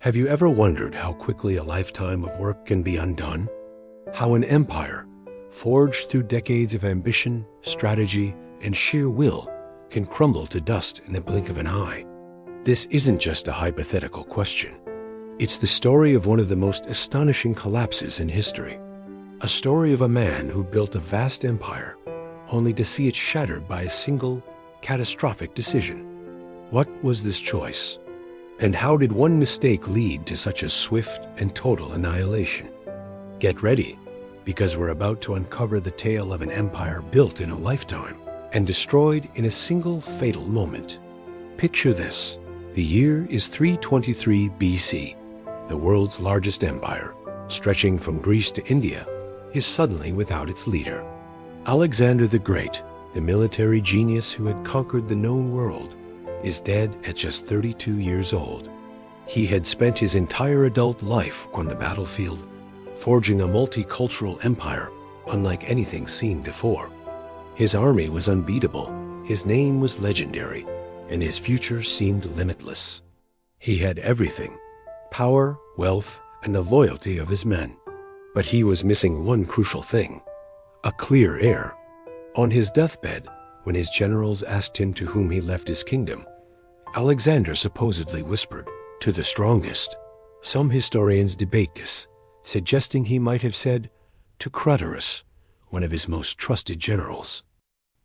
Have you ever wondered how quickly a lifetime of work can be undone? How an empire, forged through decades of ambition, strategy, and sheer will, can crumble to dust in the blink of an eye? This isn't just a hypothetical question. It's the story of one of the most astonishing collapses in history. A story of a man who built a vast empire, only to see it shattered by a single, catastrophic decision. What was this choice? And how did one mistake lead to such a swift and total annihilation? Get ready, because we're about to uncover the tale of an empire built in a lifetime and destroyed in a single fatal moment. Picture this. The year is 323 BC. The world's largest empire, stretching from Greece to India, is suddenly without its leader. Alexander the Great, the military genius who had conquered the known world, is dead at just 32 years old. He had spent his entire adult life on the battlefield, forging a multicultural empire unlike anything seen before. His army was unbeatable, his name was legendary, and his future seemed limitless. He had everything: power, wealth, and the loyalty of his men. But he was missing one crucial thing: a clear heir. On his deathbed, when his generals asked him to whom he left his kingdom, Alexander supposedly whispered, "To the strongest." Some historians debate this, suggesting he might have said, "To Craterus," one of his most trusted generals.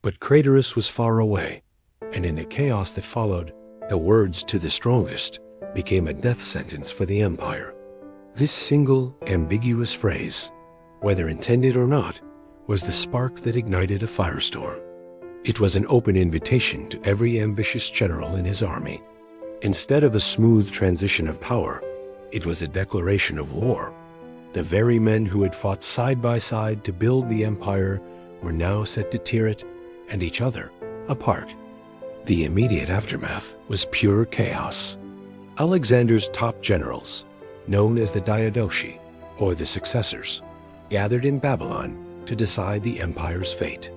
But Craterus was far away, and in the chaos that followed, the words "to the strongest" became a death sentence for the empire. This single, ambiguous phrase, whether intended or not, was the spark that ignited a firestorm. It was an open invitation to every ambitious general in his army. Instead of a smooth transition of power, it was a declaration of war. The very men who had fought side by side to build the empire were now set to tear it and each other apart. The immediate aftermath was pure chaos. Alexander's top generals, known as the Diadochi, or the successors, gathered in Babylon to decide the empire's fate.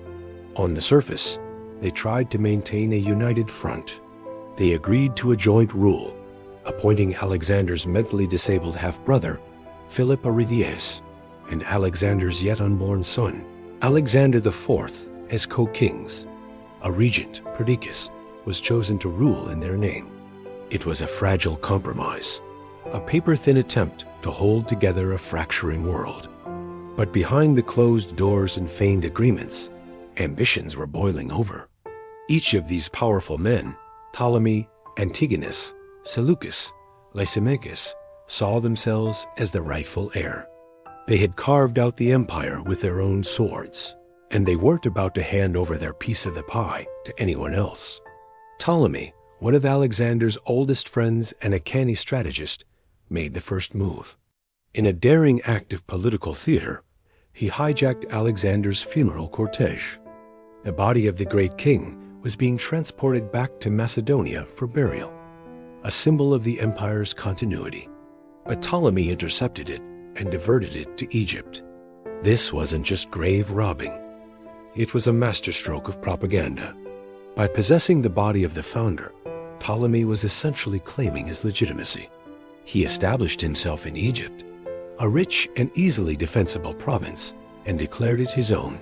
On the surface, they tried to maintain a united front. They agreed to a joint rule, appointing Alexander's mentally disabled half-brother, Philip Aridias, and Alexander's yet unborn son, Alexander IV, as co-kings. A regent, Perdiccas, was chosen to rule in their name. It was a fragile compromise, a paper-thin attempt to hold together a fracturing world. But behind the closed doors and feigned agreements, ambitions were boiling over. Each of these powerful men, Ptolemy, Antigonus, Seleucus, Lysimachus, saw themselves as the rightful heir. They had carved out the empire with their own swords, and they weren't about to hand over their piece of the pie to anyone else. Ptolemy, one of Alexander's oldest friends and a canny strategist, made the first move. In a daring act of political theater, he hijacked Alexander's funeral cortege. The body of the great king was being transported back to Macedonia for burial, a symbol of the empire's continuity. But Ptolemy intercepted it and diverted it to Egypt. This wasn't just grave robbing. It was a masterstroke of propaganda. By possessing the body of the founder, Ptolemy was essentially claiming his legitimacy. He established himself in Egypt, a rich and easily defensible province, and declared it his own.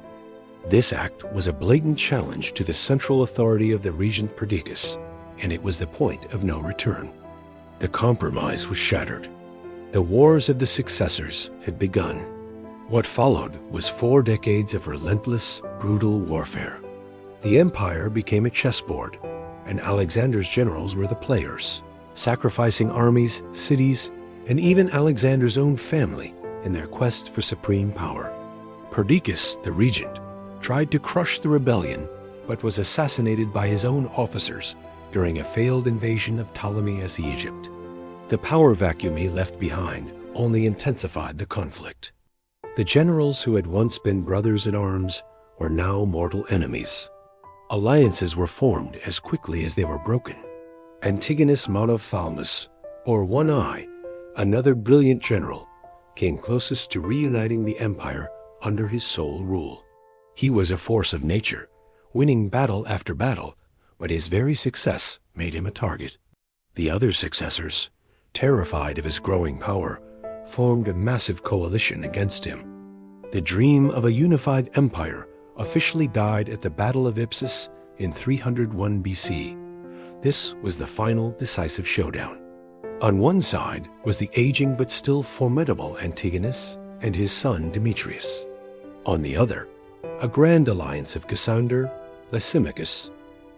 This act was a blatant challenge to the central authority of the regent Perdiccas, and it was the point of no return. The compromise was shattered. The wars of the successors had begun. What followed was 4 decades of relentless, brutal warfare. The empire became a chessboard, and Alexander's generals were the players, sacrificing armies, cities, and even Alexander's own family in their quest for supreme power. Perdiccas, the regent, tried to crush the rebellion, but was assassinated by his own officers during a failed invasion of Ptolemy's Egypt. The power vacuum he left behind only intensified the conflict. The generals who had once been brothers in arms were now mortal enemies. Alliances were formed as quickly as they were broken. Antigonus Monophthalmus, or One Eye, another brilliant general, came closest to reuniting the empire under his sole rule. He was a force of nature, winning battle after battle, but his very success made him a target. The other successors, terrified of his growing power, formed a massive coalition against him. The dream of a unified empire officially died at the Battle of Ipsus in 301 BC. This was the final decisive showdown. On one side was the aging but still formidable Antigonus and his son Demetrius. On the other, a grand alliance of Cassander, Lysimachus,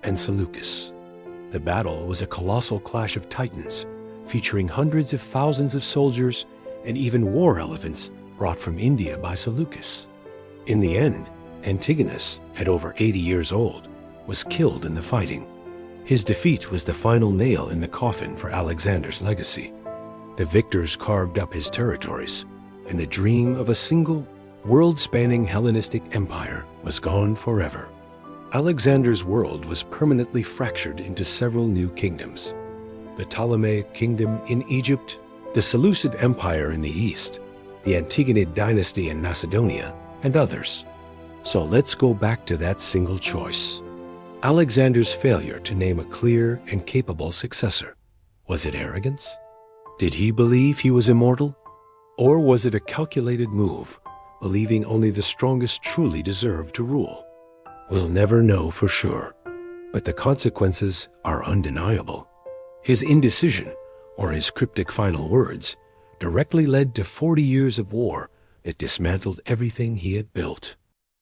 and Seleucus. The battle was a colossal clash of titans, featuring hundreds of thousands of soldiers and even war elephants brought from India by Seleucus. In the end, Antigonus, at over 80 years old, was killed in the fighting. His defeat was the final nail in the coffin for Alexander's legacy. The victors carved up his territories, and the dream of a single, world-spanning Hellenistic empire was gone forever. Alexander's world was permanently fractured into several new kingdoms: the Ptolemaic kingdom in Egypt, the Seleucid Empire in the east, the Antigonid dynasty in Macedonia, and others. So let's go back to that single choice. Alexander's failure to name a clear and capable successor. Was it arrogance? Did he believe he was immortal? Or was it a calculated move, believing only the strongest truly deserved to rule? We'll never know for sure, but the consequences are undeniable. His indecision, or his cryptic final words, directly led to 40 years of war that dismantled everything he had built.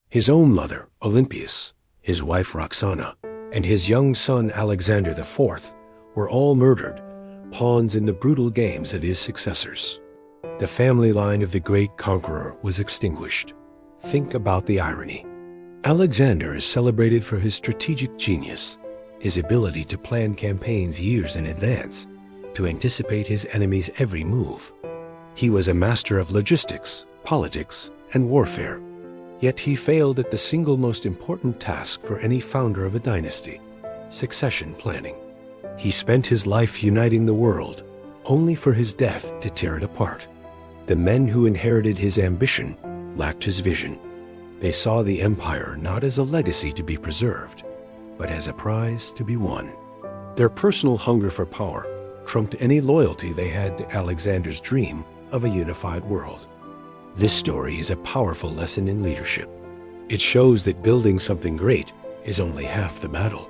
His own mother, Olympias, his wife Roxana, and his young son Alexander IV were all murdered, pawns in the brutal games of his successors. The family line of the great conqueror was extinguished. Think about the irony. Alexander is celebrated for his strategic genius, his ability to plan campaigns years in advance, to anticipate his enemy's every move. He was a master of logistics, politics, and warfare. Yet he failed at the single most important task for any founder of a dynasty: succession planning. He spent his life uniting the world, only for his death to tear it apart. The men who inherited his ambition lacked his vision. They saw the empire not as a legacy to be preserved, but as a prize to be won. Their personal hunger for power trumped any loyalty they had to Alexander's dream of a unified world. This story is a powerful lesson in leadership. It shows that building something great is only half the battle.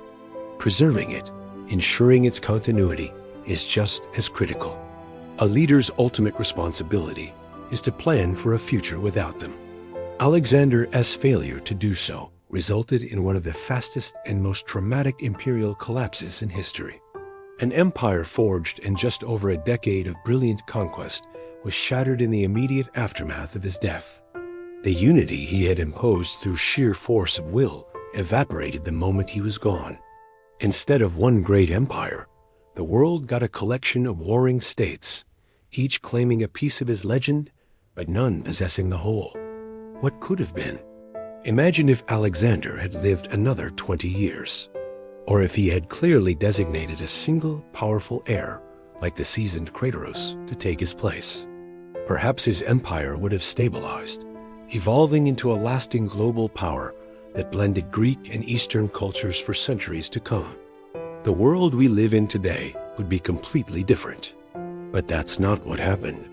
Preserving it, ensuring its continuity, is just as critical. A leader's ultimate responsibility is to plan for a future without them. Alexander's failure to do so resulted in one of the fastest and most traumatic imperial collapses in history. An empire forged in just over a decade of brilliant conquest was shattered in the immediate aftermath of his death. The unity he had imposed through sheer force of will evaporated the moment he was gone. Instead of one great empire, the world got a collection of warring states, each claiming a piece of his legend, but none possessing the whole. What could have been? Imagine if Alexander had lived another 20 years, or if he had clearly designated a single powerful heir, like the seasoned Craterus, to take his place. Perhaps his empire would have stabilized, evolving into a lasting global power that blended Greek and Eastern cultures for centuries to come. The world we live in today would be completely different. But that's not what happened.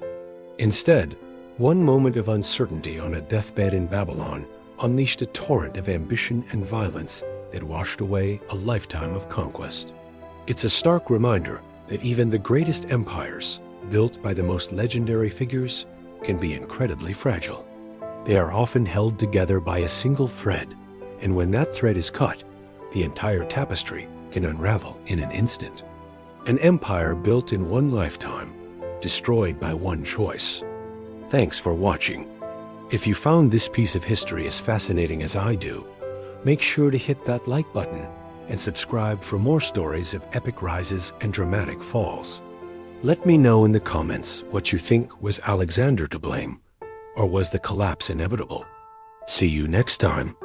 Instead, one moment of uncertainty on a deathbed in Babylon unleashed a torrent of ambition and violence that washed away a lifetime of conquest. It's a stark reminder that even the greatest empires, built by the most legendary figures, can be incredibly fragile. They are often held together by a single thread, and when that thread is cut, the entire tapestry can unravel in an instant. An empire built in one lifetime, destroyed by one choice. Thanks for watching. If you found this piece of history as fascinating as I do, make sure to hit that like button and subscribe for more stories of epic rises and dramatic falls. Let me know in the comments what you think. Was Alexander to blame, or was the collapse inevitable? See you next time.